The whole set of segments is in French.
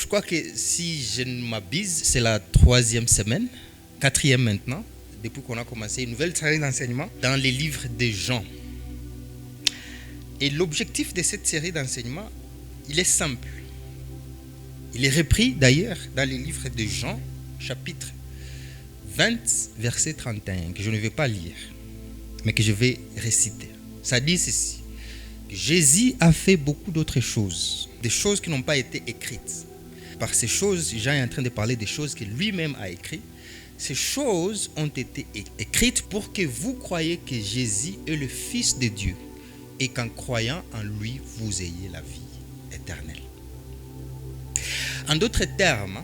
crois que si je ne m'abuse, c'est la 3e semaine, 4e maintenant, depuis qu'on a commencé une nouvelle série d'enseignement dans les livres de Jean. Et l'objectif de cette série d'enseignement, il est simple. Il est repris d'ailleurs dans les livres de Jean, chapitre 20, verset 31, que je ne vais pas lire, mais que je vais réciter. Ça dit ceci: Jésus a fait beaucoup d'autres choses, des choses qui n'ont pas été écrites. Par ces choses, Jean est en train de parler des choses que lui-même a écrites. Ces choses ont été écrites pour que vous croyiez que Jésus est le Fils de Dieu et qu'en croyant en lui, vous ayez la vie éternelle. En d'autres termes,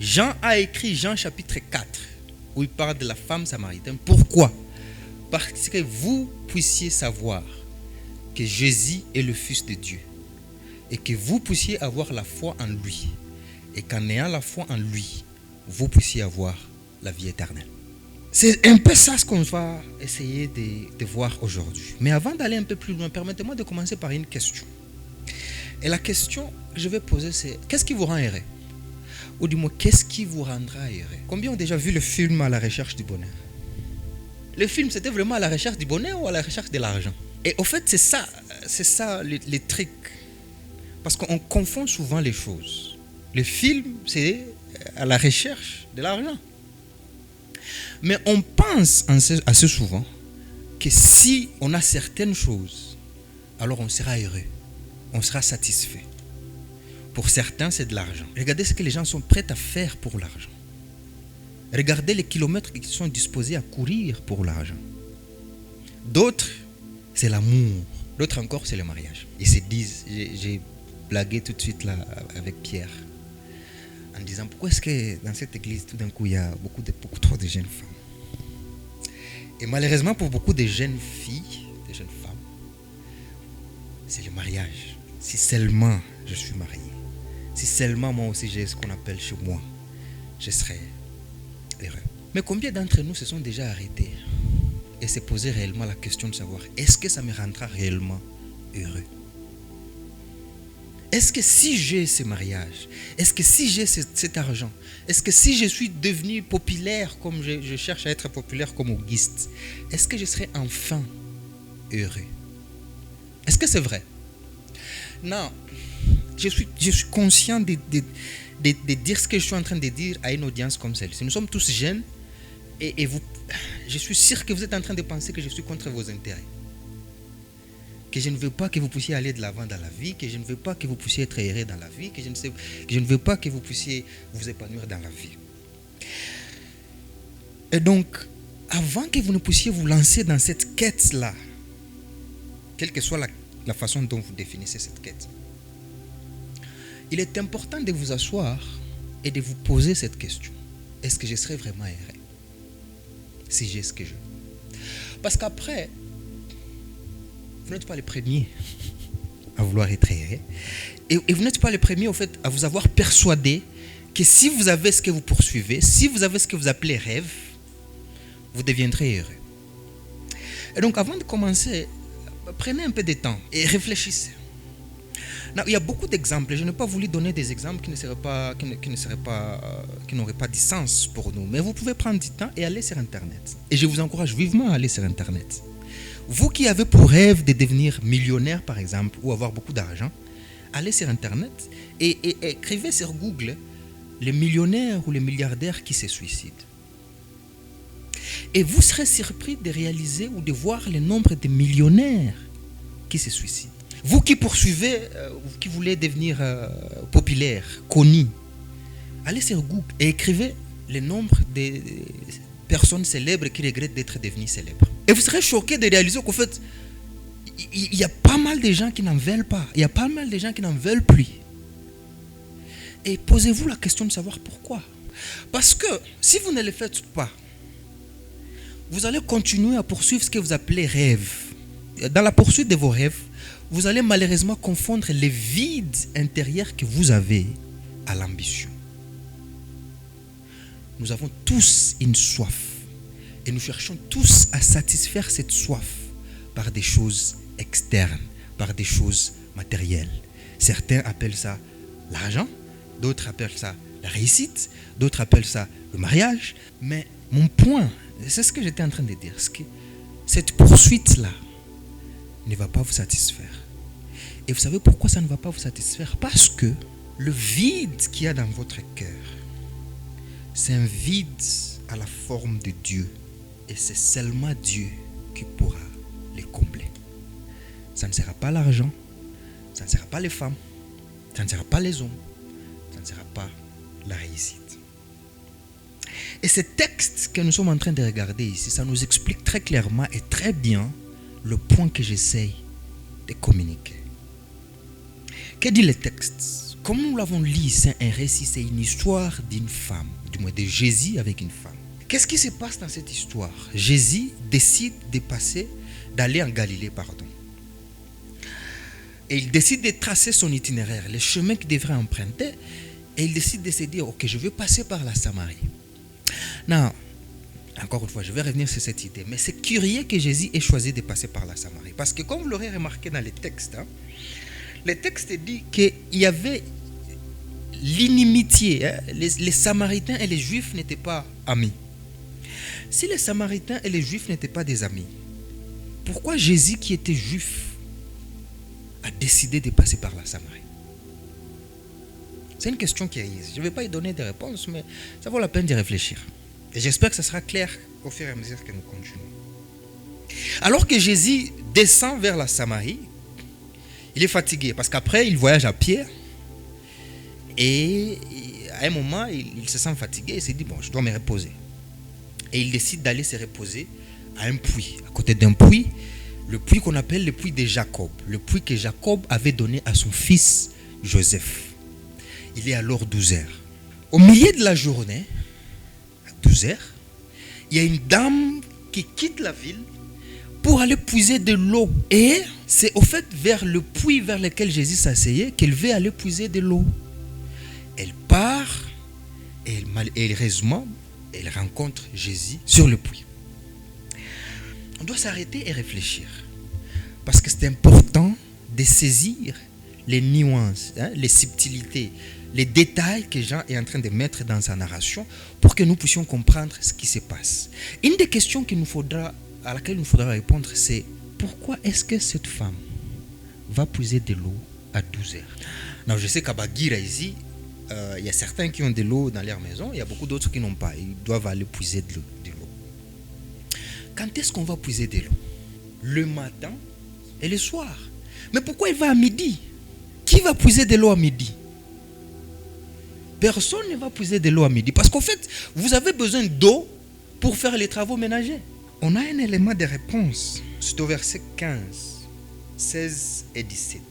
Jean a écrit Jean chapitre 4, où il parle de la femme samaritaine. Pourquoi? Parce que vous puissiez savoir que Jésus est le Fils de Dieu et que vous puissiez avoir la foi en lui et qu'en ayant la foi en lui, vous puissiez avoir la vie éternelle. C'est un peu ça ce qu'on va essayer de voir aujourd'hui. Mais avant d'aller un peu plus loin, permettez-moi de commencer par une question. Et la question que je vais poser, c'est: qu'est-ce qui vous rend heureux? Ou du moins, qu'est-ce qui vous rendra heureux? Combien ont déjà vu le film À la recherche du bonheur? Le film, c'était vraiment à la recherche du bonheur ou à la recherche de l'argent? Et au fait, c'est ça les trucs. Parce qu'on confond souvent les choses. Le film, c'est à la recherche de l'argent. Mais on pense assez souvent que si on a certaines choses, alors on sera heureux, on sera satisfait. Pour certains, c'est de l'argent. Regardez ce que les gens sont prêts à faire pour l'argent. Regardez les kilomètres qu'ils sont disposés à courir pour l'argent. D'autres, c'est l'amour. D'autres encore, c'est le mariage. Ils se disent, j'ai blagué tout de suite là avec Pierre, en disant: pourquoi est-ce que dans cette église, tout d'un coup, il y a beaucoup trop de jeunes femmes? Et malheureusement, pour beaucoup de jeunes filles, de jeunes femmes, c'est le mariage. Si seulement je suis marié, si seulement moi aussi j'ai ce qu'on appelle chez moi, je serai heureux. Mais combien d'entre nous se sont déjà arrêtés et se poser réellement la question de savoir: est-ce que ça me rendra réellement heureux? Est-ce que si j'ai ce mariage, est-ce que si j'ai cet argent, est-ce que si je suis devenu populaire comme je cherche à être populaire comme Auguste, est-ce que je serai enfin heureux? Est-ce que c'est vrai? Non, je suis conscient de dire ce que je suis en train de dire à une audience comme celle-ci. Nous sommes tous jeunes et vous, je suis sûr que vous êtes en train de penser que je suis contre vos intérêts. Que je ne veux pas que vous puissiez aller de l'avant dans la vie, que je ne veux pas que vous puissiez être heureux dans la vie, que je ne veux pas que vous puissiez vous épanouir dans la vie. Et donc, avant que vous ne puissiez vous lancer dans cette quête-là, quelle que soit la façon dont vous définissez cette quête, il est important de vous asseoir et de vous poser cette question: est-ce que je serai vraiment heureux si j'ai ce que je veux? Parce qu'après, vous n'êtes pas les premiers à vouloir être heureux. Et vous n'êtes pas les premiers, au fait, à vous avoir persuadé que si vous avez ce que vous poursuivez, si vous avez ce que vous appelez rêve, vous deviendrez heureux. Et donc, avant de commencer, prenez un peu de temps et réfléchissez. Non, il y a beaucoup d'exemples. Je n'ai pas voulu donner des exemples qui n'auraient pas de sens pour nous. Mais vous pouvez prendre du temps et aller sur Internet. Et je vous encourage vivement à aller sur Internet. Vous qui avez pour rêve de devenir millionnaire, par exemple, ou avoir beaucoup d'argent, allez sur Internet et écrivez sur Google les millionnaires ou les milliardaires qui se suicident. Et vous serez surpris de réaliser ou de voir le nombre de millionnaires qui se suicident. Vous qui poursuivez, qui voulez devenir populaire, connu, allez sur Google et écrivez le nombre de personnes célèbres qui regrettent d'être devenues célèbres. Et vous serez choqué de réaliser qu'en fait, il y a pas mal de gens qui n'en veulent pas. Il y a pas mal de gens qui n'en veulent plus. Et posez-vous la question de savoir pourquoi. Parce que si vous ne le faites pas, vous allez continuer à poursuivre ce que vous appelez rêve. Dans la poursuite de vos rêves, vous allez malheureusement confondre les vides intérieurs que vous avez à l'ambition. Nous avons tous une soif et nous cherchons tous à satisfaire cette soif par des choses externes, par des choses matérielles. Certains appellent ça l'argent, d'autres appellent ça la réussite, d'autres appellent ça le mariage. Mais mon point, c'est ce que j'étais en train de dire, c'est que cette poursuite-là ne va pas vous satisfaire. Et vous savez pourquoi ça ne va pas vous satisfaire? Parce que le vide qu'il y a dans votre cœur, c'est un vide à la forme de Dieu. Et c'est seulement Dieu qui pourra les combler. Ça ne sera pas l'argent, ça ne sera pas les femmes, ça ne sera pas les hommes, ça ne sera pas la réussite. Et ce texte que nous sommes en train de regarder ici, ça nous explique très clairement et très bien le point que j'essaye de communiquer. Que dit le texte? Comme nous l'avons lu, c'est un récit, c'est une histoire d'une femme, du moins de Jésus avec une femme. Qu'est-ce qui se passe dans cette histoire? Jésus décide d'aller en Galilée, pardon. Et il décide de tracer son itinéraire, les chemins qu'il devrait emprunter, et il décide de se dire, ok, je vais passer par la Samarie. Non, encore une fois, je vais revenir sur cette idée, mais c'est curieux que Jésus ait choisi de passer par la Samarie, parce que comme vous l'aurez remarqué dans les textes, le texte dit qu'il y avait l'inimitié. Les Samaritains et les Juifs n'étaient pas amis. Si les Samaritains et les Juifs n'étaient pas des amis, pourquoi Jésus, qui était juif, a décidé de passer par la Samarie? C'est une question qui est. Je ne vais pas y donner des réponses, mais ça vaut la peine d'y réfléchir. Et j'espère que ça sera clair au fur et à mesure que nous continuons. Alors que Jésus descend vers la Samarie, il est fatigué parce qu'après il voyage à pied et à un moment il se sent fatigué et s'est dit bon, je dois me reposer. Et il décide d'aller se reposer à un puits, à côté d'un puits, le puits qu'on appelle le puits de Jacob, le puits que Jacob avait donné à son fils Joseph. Il est alors 12 heures. Au milieu de la journée, à 12 heures, il y a une dame qui quitte la ville pour aller puiser de l'eau. Et c'est au fait vers le puits vers lequel Jésus s'asseyait qu'elle veut aller puiser de l'eau. Elle part et heureusement, elle rencontre Jésus sur le puits. On doit s'arrêter et réfléchir. Parce que c'est important de saisir les nuances, les subtilités, les détails que Jean est en train de mettre dans sa narration pour que nous puissions comprendre ce qui se passe. Une des questions à laquelle il nous faudra répondre, c'est pourquoi est-ce que cette femme va puiser de l'eau à 12 heures? Non, je sais qu'à Bagira ici, il y a certains qui ont de l'eau dans leur maison, il y a beaucoup d'autres qui n'ont pas. Ils doivent aller puiser de l'eau. Quand est-ce qu'on va puiser de l'eau? Le matin et le soir. Mais pourquoi il va à midi? Qui va puiser de l'eau à midi? Personne ne va puiser de l'eau à midi. Parce qu'en fait, vous avez besoin d'eau pour faire les travaux ménagers. On a un élément de réponse. C'est au verset 15, 16 et 17.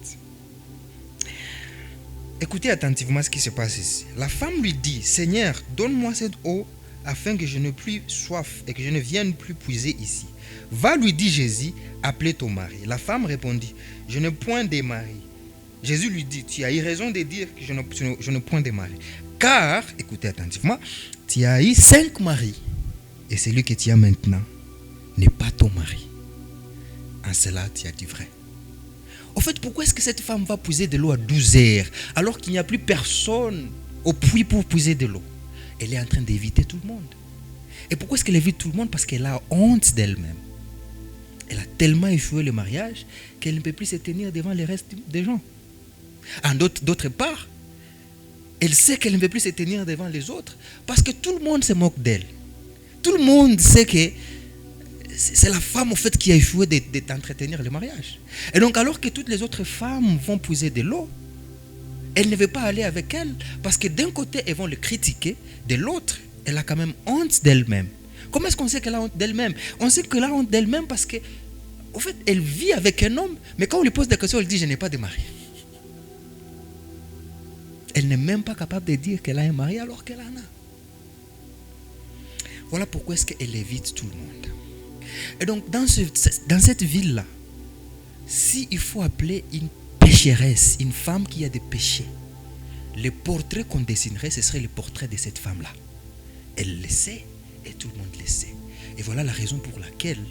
Écoutez attentivement ce qui se passe ici. La femme lui dit, Seigneur, donne-moi cette eau afin que je n'ai plus soif et que je ne vienne plus puiser ici. Va, lui dit Jésus, appeler ton mari. La femme répondit, je n'ai point de mari. Jésus lui dit, tu as eu raison de dire que je n'ai point de mari. Car, écoutez attentivement, tu as eu 5 maris et celui que tu as maintenant n'est pas ton mari. En cela, tu as dit vrai. En fait, pourquoi est-ce que cette femme va puiser de l'eau à 12 heures alors qu'il n'y a plus personne au puits pour puiser de l'eau? Elle est en train d'éviter tout le monde. Et pourquoi est-ce qu'elle évite tout le monde? Parce qu'elle a honte d'elle-même. Elle a tellement échoué le mariage qu'elle ne peut plus se tenir devant le reste des gens. D'autre part, elle sait qu'elle ne peut plus se tenir devant les autres parce que tout le monde se moque d'elle. Tout le monde sait que c'est la femme au fait qui a échoué d'entretenir le mariage. Et donc alors que toutes les autres femmes vont puiser de l'eau, elle ne veut pas aller avec elle parce que d'un côté elles vont le critiquer, de l'autre elle a quand même honte d'elle-même. Comment est-ce qu'on sait qu'elle a honte d'elle-même? On sait qu'elle a honte d'elle-même parce que au fait elle vit avec un homme, mais quand on lui pose des questions elle dit je n'ai pas de mari. Elle n'est même pas capable de dire qu'elle a un mari alors qu'elle en a. Voilà pourquoi est-ce qu'elle évite tout le monde. Et donc dans cette ville-là, s'il faut appeler une pécheresse, une femme qui a des péchés, le portrait qu'on dessinerait, ce serait le portrait de cette femme-là. Elle le sait et tout le monde le sait. Et voilà la raison pour laquelle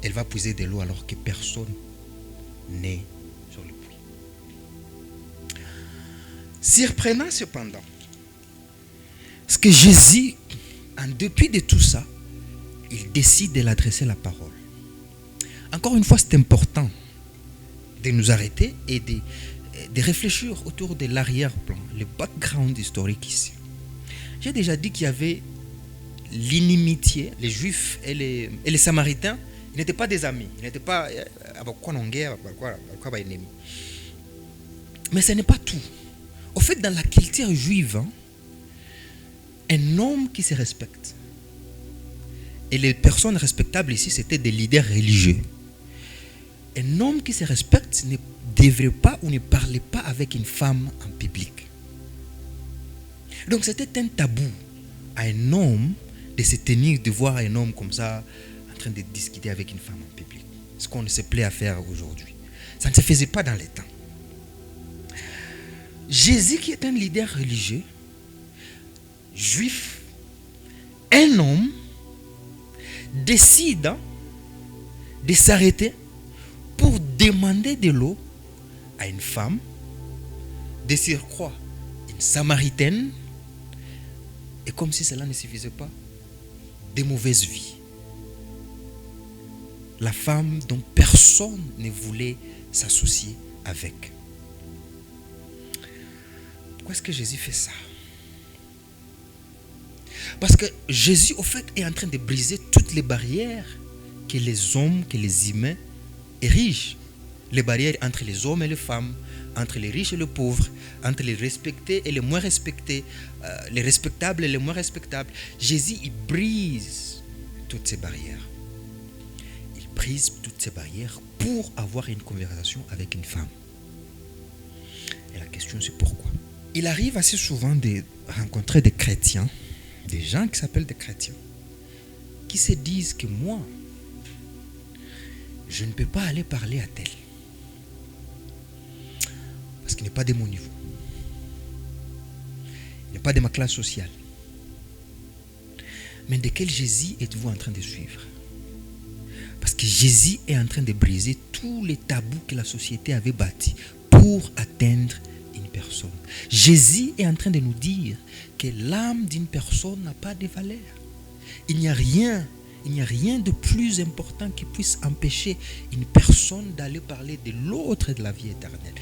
elle va puiser de l'eau alors que personne n'est sur le puits. Surprenant cependant, parce que Jésus, en dépit de tout ça, il décide de l'adresser la parole. Encore une fois, c'est important de nous arrêter et de réfléchir autour de l'arrière-plan, le background historique ici. J'ai déjà dit qu'il y avait l'inimitié, les Juifs et les Samaritains, ils n'étaient pas des amis, ils n'étaient pas ennemis. Mais ce n'est pas tout. Au fait, dans la culture juive, un homme qui se respecte, et les personnes respectables ici, c'était des leaders religieux. Un homme qui se respecte ne devrait pas ou ne parlait pas avec une femme en public. Donc c'était un tabou à un homme de se tenir, de voir un homme comme ça en train de discuter avec une femme en public. Ce qu'on se plaît à faire aujourd'hui. Ça ne se faisait pas dans les temps. Jésus, qui est un leader religieux, juif, un homme, décide de s'arrêter pour demander de l'eau à une femme, de surcroît une samaritaine, et comme si cela ne suffisait pas, de mauvaises vies. La femme dont personne ne voulait s'associer avec. Pourquoi est-ce que Jésus fait ça? Parce que Jésus, au fait, est en train de briser toutes les barrières que les hommes, que les humains érigent. Les barrières entre les hommes et les femmes, entre les riches et les pauvres, entre les respectés et les moins respectés, les respectables et les moins respectables. Jésus, il brise toutes ces barrières. Il brise toutes ces barrières pour avoir une conversation avec une femme. Et la question, c'est pourquoi? Il arrive assez souvent de rencontrer des chrétiens, des gens qui s'appellent des chrétiens, qui se disent que moi, je ne peux pas aller parler à tel. Parce qu'il n'est pas de mon niveau. Il n'est pas de ma classe sociale. Mais de quel Jésus êtes-vous en train de suivre? Parce que Jésus est en train de briser tous les tabous que la société avait bâtis pour atteindre une personne. Jésus est en train de nous dire que l'âme d'une personne n'a pas de valeur. Il n'y a rien de plus important qui puisse empêcher une personne d'aller parler de l'autre de la vie éternelle,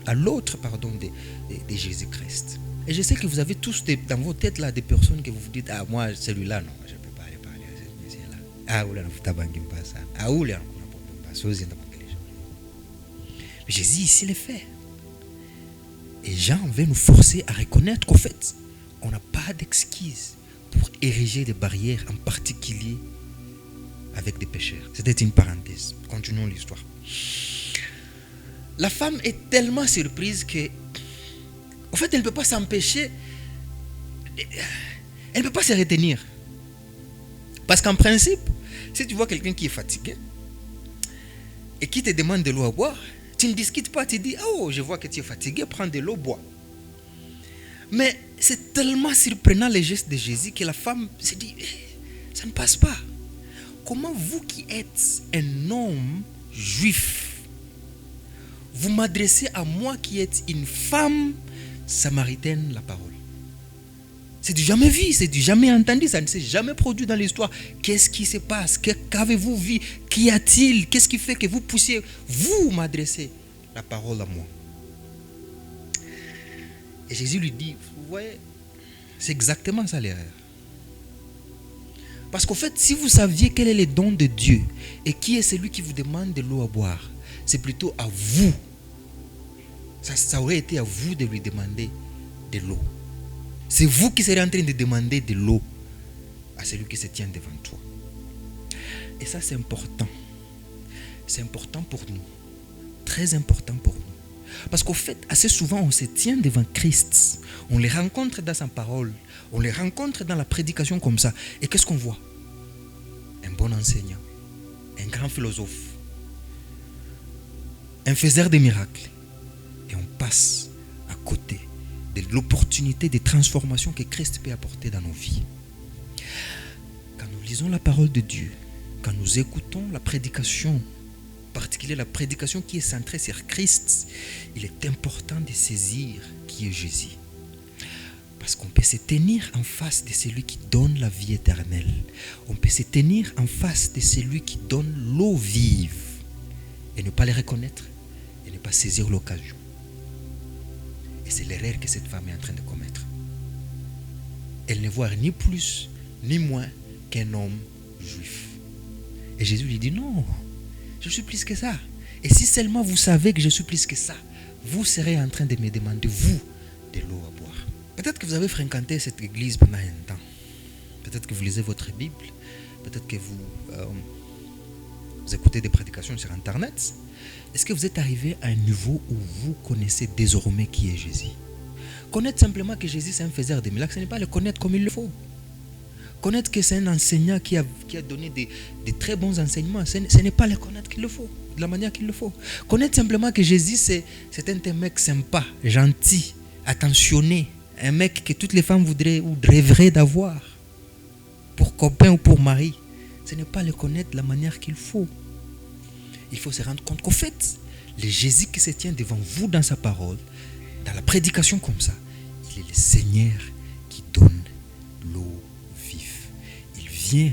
à l'autre, de Jésus-Christ. Et je sais que vous avez tous dans vos têtes là des personnes que vous vous dites, ah moi celui-là non, je ne peux pas aller parler à ce monsieur-là. Ah oula, ah oula, mais Jésus ici le fait. Et Jean veut nous forcer à reconnaître qu'au fait, on n'a pas d'excuses pour ériger des barrières, en particulier avec des pécheurs. C'était une parenthèse. Continuons l'histoire. La femme est tellement surprise que, en fait, elle ne peut pas s'empêcher, elle ne peut pas se retenir. Parce qu'en principe, si tu vois quelqu'un qui est fatigué et qui te demande de l'eau à boire, tu ne discutes pas, tu dis, oh, je vois que tu es fatigué, prends de l'eau, bois. Mais c'est tellement surprenant les gestes de Jésus que la femme se dit, ça ne passe pas. Comment vous qui êtes un homme juif, vous m'adressez à moi qui êtes une femme samaritaine la parole? C'est du jamais vu, c'est du jamais entendu, ça ne s'est jamais produit dans l'histoire. Qu'est-ce qui se passe? Qu'avez-vous vu? Qu'y a-t-il? Qu'est-ce qui fait que vous puissiez vous m'adresser la parole à moi? Et Jésus lui dit, vous voyez, c'est exactement ça l'erreur. Parce qu'en fait, si vous saviez quel est le don de Dieu et qui est celui qui vous demande de l'eau à boire, c'est plutôt à vous. Ça aurait été à vous de lui demander de l'eau. C'est vous qui serez en train de demander de l'eau à celui qui se tient devant toi. Et ça, c'est important. C'est important pour nous. Très important pour nous. Parce qu'au fait, assez souvent, on se tient devant Christ. On les rencontre dans sa parole. On les rencontre dans la prédication comme ça. Et qu'est-ce qu'on voit? Un bon enseignant. Un grand philosophe. Un faiseur de miracles. Et on passe à côté de l'opportunité de transformation que Christ peut apporter dans nos vies. Quand nous lisons la parole de Dieu, quand nous écoutons la prédication, particulièrement qu'il est la prédication qui est centrée sur Christ, il est important de saisir qui est Jésus. Parce qu'on peut se tenir en face de celui qui donne la vie éternelle. On peut se tenir en face de celui qui donne l'eau vive et ne pas les reconnaître et ne pas saisir l'occasion. Et c'est l'erreur que cette femme est en train de commettre. Elle ne voit ni plus ni moins qu'un homme juif. Et Jésus lui dit non, je suis plus que ça. Et si seulement vous savez que je suis plus que ça, vous serez en train de me demander, vous, de l'eau à boire. Peut-être que vous avez fréquenté cette église pendant un temps. Peut-être que vous lisez votre Bible. Peut-être que vous écoutez des prédications sur Internet. Est-ce que vous êtes arrivé à un niveau où vous connaissez désormais qui est Jésus? Connaître simplement que Jésus c'est un faiseur de miracles, ce n'est pas le connaître comme il le faut. Connaître que c'est un enseignant qui a donné des très bons enseignements, ce n'est pas le connaître qu'il le faut, de la manière qu'il le faut. Connaître simplement que Jésus c'est un mec sympa, gentil, attentionné, un mec que toutes les femmes voudraient ou rêveraient d'avoir pour copain ou pour mari, ce n'est pas le connaître de la manière qu'il faut. Il faut se rendre compte qu'au fait, le Jésus qui se tient devant vous dans sa parole, dans la prédication comme ça, il est le Seigneur qui donne l'eau vive. Il vient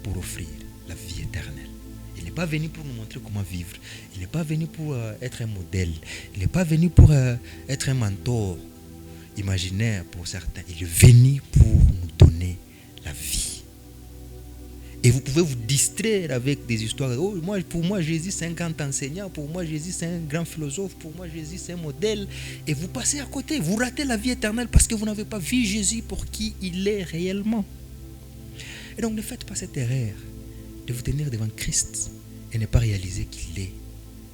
pour offrir la vie éternelle. Il n'est pas venu pour nous montrer comment vivre. Il n'est pas venu pour être un modèle. Il n'est pas venu pour être un mentor imaginaire pour certains. Il est venu pour nous donner la vie. Et vous pouvez vous distraire avec des histoires. Oh, pour moi, Jésus, c'est un grand enseignant. Pour moi, Jésus, c'est un grand philosophe. Pour moi, Jésus, c'est un modèle. Et vous passez à côté. Vous ratez la vie éternelle parce que vous n'avez pas vu Jésus pour qui il est réellement. Et donc, ne faites pas cette erreur de vous tenir devant Christ et ne pas réaliser qu'il est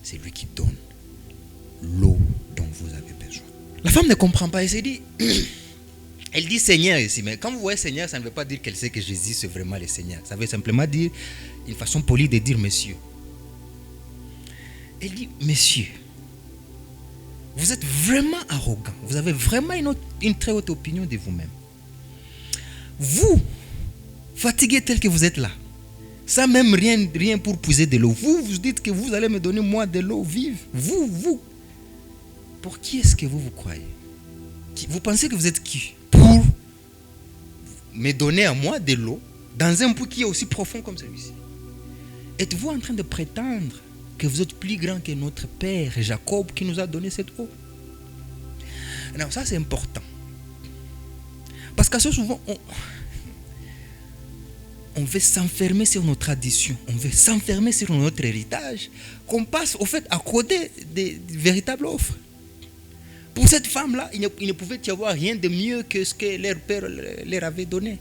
celui qui donne l'eau dont vous avez besoin. La femme ne comprend pas. Elle se dit... Elle dit Seigneur ici, mais quand vous voyez Seigneur, ça ne veut pas dire qu'elle sait que Jésus c'est vraiment le Seigneur. Ça veut simplement dire une façon polie de dire Monsieur. Elle dit Monsieur, vous êtes vraiment arrogant. Vous avez vraiment une très haute opinion de vous-même. Vous, fatigué tel que vous êtes là, sans même rien pour puiser de l'eau. Vous dites que vous allez me donner moi de l'eau vive. Vous. Pour qui est-ce que vous croyez? Vous pensez que vous êtes qui? Pour me donner à moi de l'eau dans un puits qui est aussi profond comme celui-ci. Êtes-vous en train de prétendre que vous êtes plus grand que notre père Jacob qui nous a donné cette eau? Non, ça c'est important. Parce qu'assez souvent, on veut s'enfermer sur nos traditions, on veut s'enfermer sur notre héritage, qu'on passe au fait à côté des véritables offres. Pour cette femme-là, il ne pouvait y avoir rien de mieux que ce que leur père leur avait donné.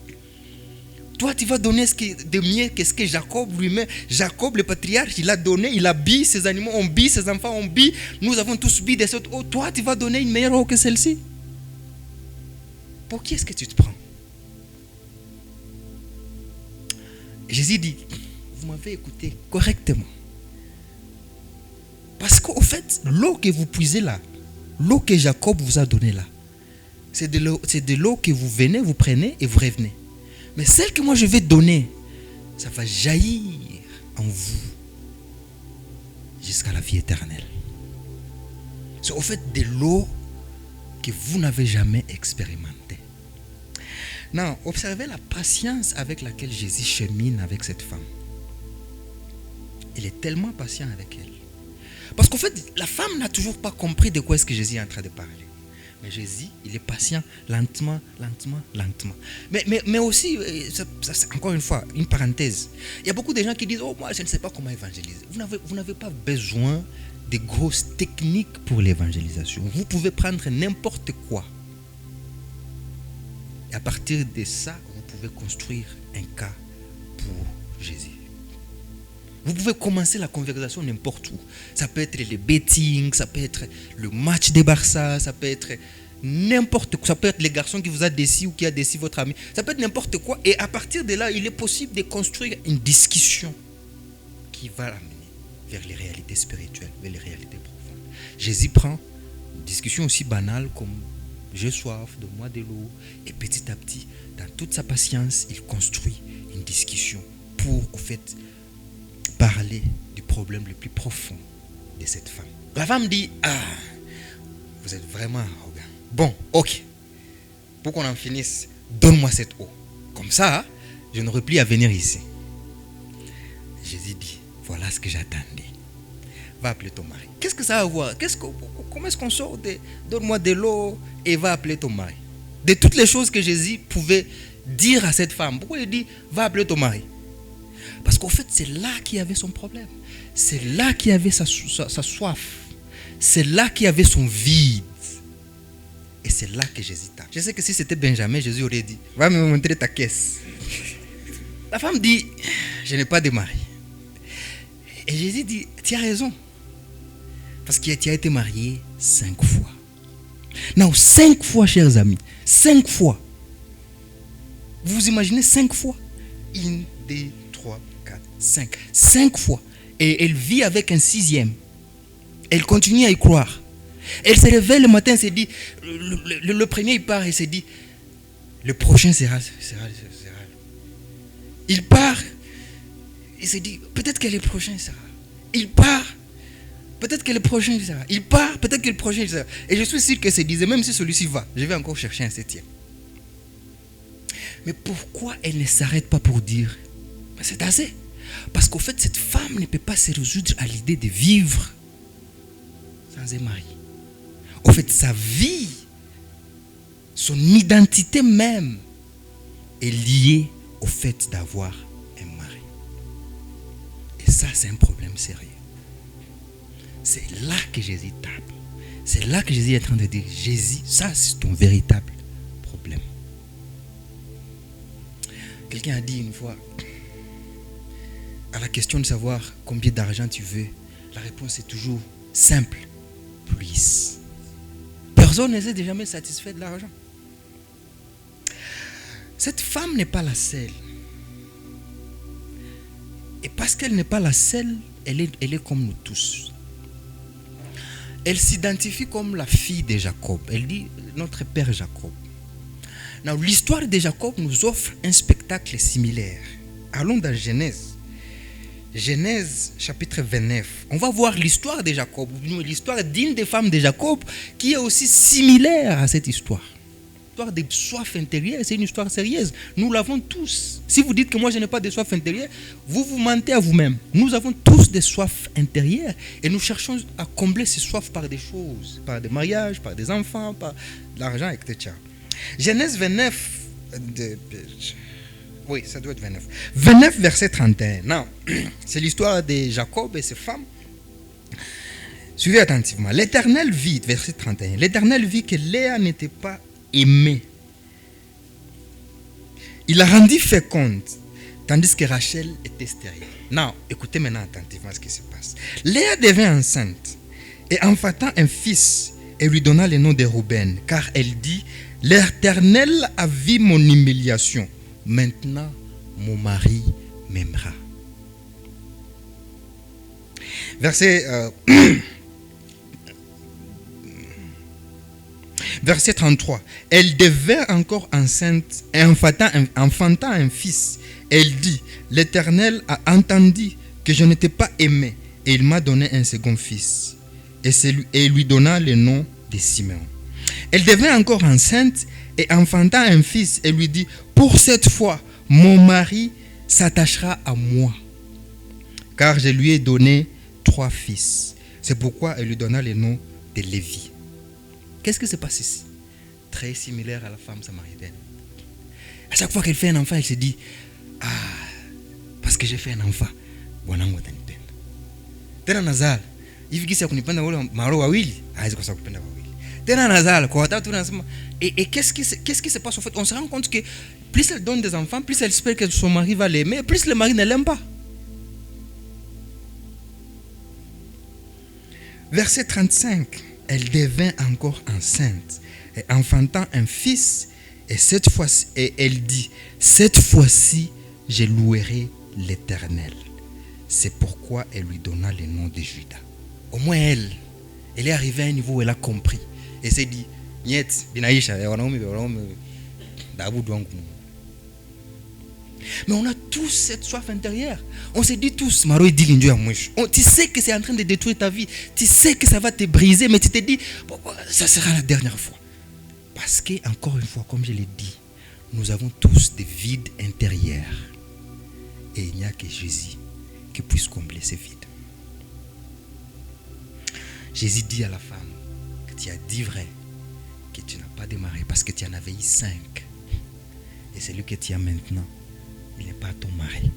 Toi, tu vas donner de mieux que ce que Jacob lui-même, Jacob le patriarche, il a donné, il a bu ses animaux, on bu ses enfants, on bu, nous avons tous bu de cette eau. Toi, tu vas donner une meilleure eau que celle-ci. Pour qui est-ce que tu te prends? Jésus dit, vous m'avez écouté correctement. Parce qu'au fait, l'eau que vous puisez là, l'eau que Jacob vous a donnée là, c'est de l'eau que vous venez, vous prenez et vous revenez. Mais celle que moi je vais donner, ça va jaillir en vous jusqu'à la vie éternelle. C'est au fait de l'eau que vous n'avez jamais expérimentée. Non, observez la patience avec laquelle Jésus chemine avec cette femme. Il est tellement patient avec elle. Parce qu'en fait, la femme n'a toujours pas compris de quoi est-ce que Jésus est en train de parler. Mais Jésus, il est patient, lentement. Mais aussi, ça, c'est encore une fois, une parenthèse. Il y a beaucoup de gens qui disent, oh, moi, je ne sais pas comment évangéliser. Vous n'avez pas besoin de grosses techniques pour l'évangélisation. Vous pouvez prendre n'importe quoi. Et à partir de ça, vous pouvez construire un cas pour Jésus. Vous pouvez commencer la conversation n'importe où. Ça peut être le betting, ça peut être le match de Barça, ça peut être n'importe quoi. Ça peut être le garçon qui vous a déçu ou qui a déçu votre ami. Ça peut être n'importe quoi. Et à partir de là, il est possible de construire une discussion qui va l'amener vers les réalités spirituelles, vers les réalités profondes. Jésus prend une discussion aussi banale comme « j'ai soif, donne-moi de l'eau ». Et petit à petit, dans toute sa patience, il construit une discussion pour, au fait, parler du problème le plus profond de cette femme. La femme dit, vous êtes vraiment arrogant. Bon, ok. Pour qu'on en finisse, donne-moi cette eau. Comme ça, je n'aurai plus à venir ici. Jésus dit, voilà ce que j'attendais. Va appeler ton mari. Qu'est-ce que ça va avoir? Comment est-ce qu'on sort de donne-moi de l'eau et va appeler ton mari? De toutes les choses que Jésus pouvait dire à cette femme, pourquoi il dit, va appeler ton mari? Parce qu'en fait, c'est là qu'il y avait son problème. C'est là qu'il y avait sa soif. C'est là qu'il y avait son vide. Et c'est là que Jésus tape. Je sais que si c'était Benjamin, Jésus aurait dit, va me montrer ta caisse. La femme dit, je n'ai pas de mari. Et Jésus dit, tu as raison. Parce que tu as été marié 5 fois. Non, 5 fois, chers amis. 5 fois. Vous vous imaginez 5 fois? 1, 2, 3, 4, 5. 5 fois. Et elle vit avec un 6e. Elle continue à y croire. Elle se réveille le matin et se dit, le premier il part et se dit, le prochain sera. Il part, il se dit, peut-être que le prochain sera. Il part, peut-être que le prochain sera. Il part, peut-être que le prochain sera. Et je suis sûr qu'elle se disait, même si celui-ci va, je vais encore chercher un 7e. Mais pourquoi elle ne s'arrête pas pour dire, c'est assez? Parce qu'au fait, cette femme ne peut pas se résoudre à l'idée de vivre sans un mari. En fait, sa vie, son identité même est liée au fait d'avoir un mari. Et ça, c'est un problème sérieux. C'est là que Jésus tape. C'est là que Jésus est en train de dire, Jésus, ça c'est ton véritable problème. Quelqu'un a dit une fois, à la question de savoir combien d'argent tu veux, la réponse est toujours simple, plus. Personne ne s'est jamais satisfait de l'argent. Cette femme n'est pas la seule. Et parce qu'elle n'est pas la seule, elle est comme nous tous. Elle s'identifie comme la fille de Jacob. Elle dit notre père Jacob. L'histoire de Jacob nous offre un spectacle similaire. Allons dans Genèse. Genèse chapitre 29. On va voir l'histoire de Jacob, l'histoire d'une des femmes de Jacob qui est aussi similaire à cette histoire. L'histoire de soif intérieure, c'est une histoire sérieuse. Nous l'avons tous. Si vous dites que moi je n'ai pas de soif intérieure, vous vous mentez à vous-même. Nous avons tous des soifs intérieures et nous cherchons à combler ces soifs par des choses, par des mariages, par des enfants, par de l'argent, etc. Genèse 29, oui, ça doit être 29. 29, verset 31. Non, c'est l'histoire de Jacob et ses femmes. Suivez attentivement. L'Éternel vit, verset 31. L'Éternel vit que Léa n'était pas aimée. Il la rendit féconde, tandis que Rachel était stérile. Non, écoutez maintenant attentivement ce qui se passe. Léa devint enceinte et enfantant un fils et lui donna le nom de Ruben, car elle dit, l'Éternel a vu mon humiliation. Maintenant, mon mari m'aimera. Verset 33. Elle devint encore enceinte et enfantant un fils. Elle dit, l'Éternel a entendu que je n'étais pas aimée et il m'a donné un second fils. Et lui donna le nom de Simeon. Elle devint encore enceinte et enfantant un fils et lui dit, pour cette fois, mon mari s'attachera à moi, car je lui ai donné 3 fils. C'est pourquoi elle lui donna le nom de Lévi. Qu'est-ce qui se passe ici? Très similaire à la femme samaritaine. À chaque fois qu'elle fait un enfant, elle se dit, parce que j'ai fait un enfant, bwanangu atanipenda. Tena nazala, hivi kisa kunipenda wale maro wawili, hawezi kosa kupenda wawili. Tena nazala, kwa watatu nasema, et qu'est-ce qui se passe en fait? On se rend compte que plus elle donne des enfants, plus elle espère que son mari va l'aimer, plus le mari ne l'aime pas. Verset 35. Elle devint encore enceinte et enfantant un fils, et elle dit, cette fois-ci, je louerai l'Éternel. C'est pourquoi elle lui donna le nom de Judas. Au moins elle est arrivée à un niveau où elle a compris. Et s'est dit, niet, binaisha, wanaume, dabu dwangu. Mais on a tous cette soif intérieure. On se dit tous, Maro dit l'indieu à moi. Tu sais que c'est en train de détruire ta vie. Tu sais que ça va te briser, mais tu te dis, bon, ça sera la dernière fois. Parce que, encore une fois, comme je l'ai dit, nous avons tous des vides intérieurs. Et il n'y a que Jésus qui puisse combler ces vides. Jésus dit à la femme que tu as dit vrai, que tu n'as pas démarré parce que tu en avais eu 5. Et celui que tu as maintenant, il n'est pas ton mari.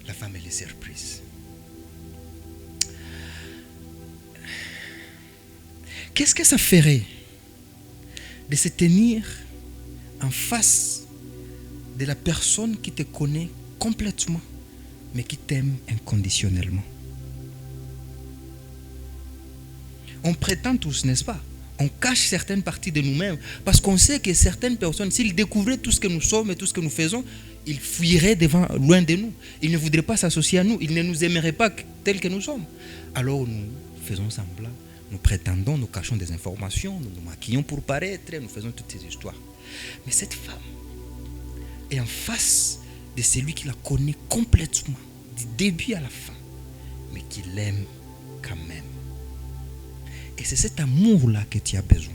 La femme, elle est surprise. Qu'est-ce que ça ferait de se tenir en face de la personne qui te connaît complètement, mais qui t'aime inconditionnellement? On prétend tous, n'est-ce pas? On cache certaines parties de nous-mêmes parce qu'on sait que certaines personnes, s'ils découvraient tout ce que nous sommes et tout ce que nous faisons, ils fuiraient loin de nous. Ils ne voudraient pas s'associer à nous. Ils ne nous aimeraient pas tels que nous sommes. Alors nous faisons semblant, nous prétendons, nous cachons des informations, nous nous maquillons pour paraître, nous faisons toutes ces histoires. Mais cette femme est en face de celui qui la connaît complètement, du début à la fin, mais qui l'aime quand même. Et c'est cet amour-là que tu as besoin.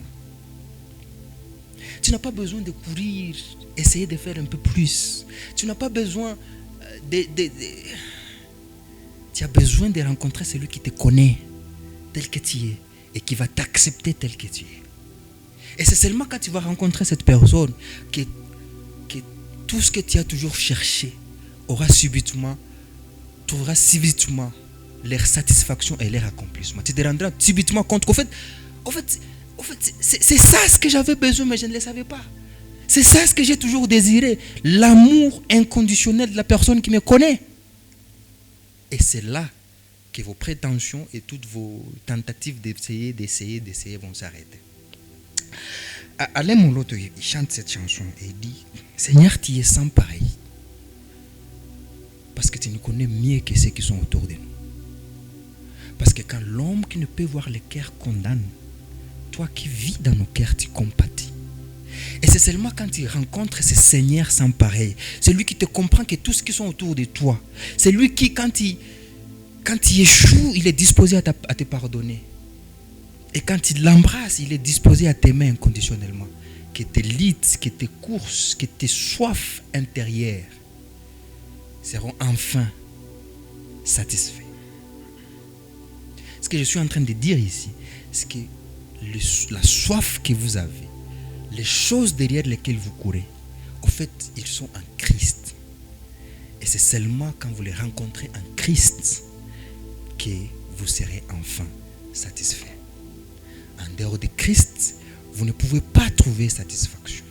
Tu n'as pas besoin de courir, essayer de faire un peu plus. Tu n'as pas besoin Tu as besoin de rencontrer celui qui te connaît tel que tu es et qui va t'accepter tel que tu es. Et c'est seulement quand tu vas rencontrer cette personne que tout ce que tu as toujours cherché trouvera subitement leur satisfaction et leur accomplissement. Tu te rendras subitement compte qu'au fait, c'est ça ce que j'avais besoin, mais je ne le savais pas. C'est ça ce que j'ai toujours désiré. L'amour inconditionnel de la personne qui me connaît. Et c'est là que vos prétentions et toutes vos tentatives d'essayer vont s'arrêter. Alain Moloto, il chante cette chanson et il dit, Seigneur, tu es sans pareil. Parce que tu nous connais mieux que ceux qui sont autour de nous. Parce que quand l'homme qui ne peut voir le cœur condamne, toi qui vis dans nos cœurs, tu compatis. Et c'est seulement quand tu rencontres ce Seigneur sans pareil, celui qui te comprend que tout ce qui sont autour de toi, c'est lui qui, quand il échoue, il est disposé à te pardonner. Et quand il l'embrasse, il est disposé à t'aimer inconditionnellement. Que tes lides, que tes courses, que tes soifs intérieures seront enfin satisfaits. Ce que je suis en train de dire ici, c'est que la soif que vous avez, les choses derrière lesquelles vous courez, au fait, ils sont en Christ. Et c'est seulement quand vous les rencontrez en Christ que vous serez enfin satisfait. En dehors de Christ, vous ne pouvez pas trouver satisfaction.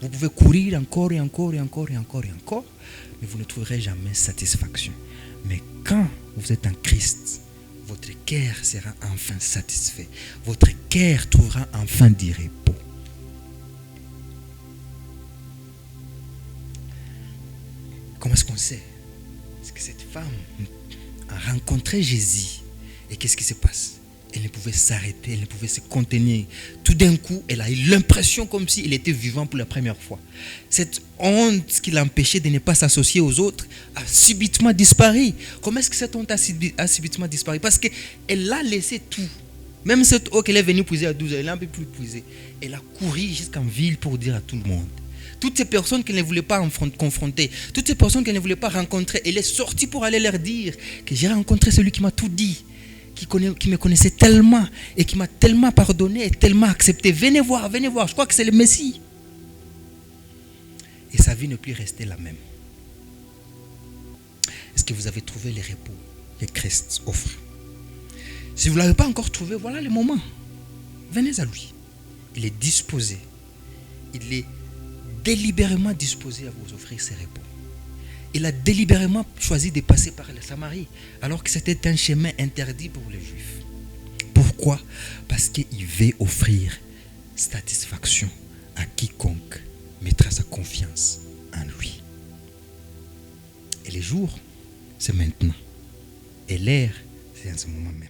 Vous pouvez courir encore et encore et encore et encore et encore, mais vous ne trouverez jamais satisfaction. Mais quand vous êtes en Christ, votre cœur sera enfin satisfait. Votre cœur trouvera enfin du repos. Comment est-ce qu'on sait? Parce que cette femme a rencontré Jésus. Et qu'est-ce qui se passe? Elle ne pouvait s'arrêter, elle ne pouvait se contenir. Tout d'un coup, elle a eu l'impression comme s'il était vivant pour la première fois. Cette honte qui l'empêchait de ne pas s'associer aux autres a subitement disparu. Comment est-ce que cette honte a subitement disparu? Parce qu'elle a laissé tout. Même cette eau qu'elle est venue puiser à 12 heures, elle n'a plus puiser. Elle a couru jusqu'en ville pour dire à tout le monde. Toutes ces personnes qu'elle ne voulait pas confronter, toutes ces personnes qu'elle ne voulait pas rencontrer, elle est sortie pour aller leur dire que j'ai rencontré celui qui m'a tout dit. Qui me connaissait tellement et qui m'a tellement pardonné et tellement accepté. Venez voir, je crois que c'est le Messie. Et sa vie ne peut rester la même. Est-ce que vous avez trouvé le repos que Christ offre? Si vous ne l'avez pas encore trouvé, voilà le moment. Venez à lui. Il est disposé. Il est délibérément disposé à vous offrir ce repos. Il a délibérément choisi de passer par la Samarie, alors que c'était un chemin interdit pour les Juifs. Pourquoi? Parce qu'il veut offrir satisfaction à quiconque mettra sa confiance en lui. Et les jours, c'est maintenant. Et l'heure, c'est en ce moment même.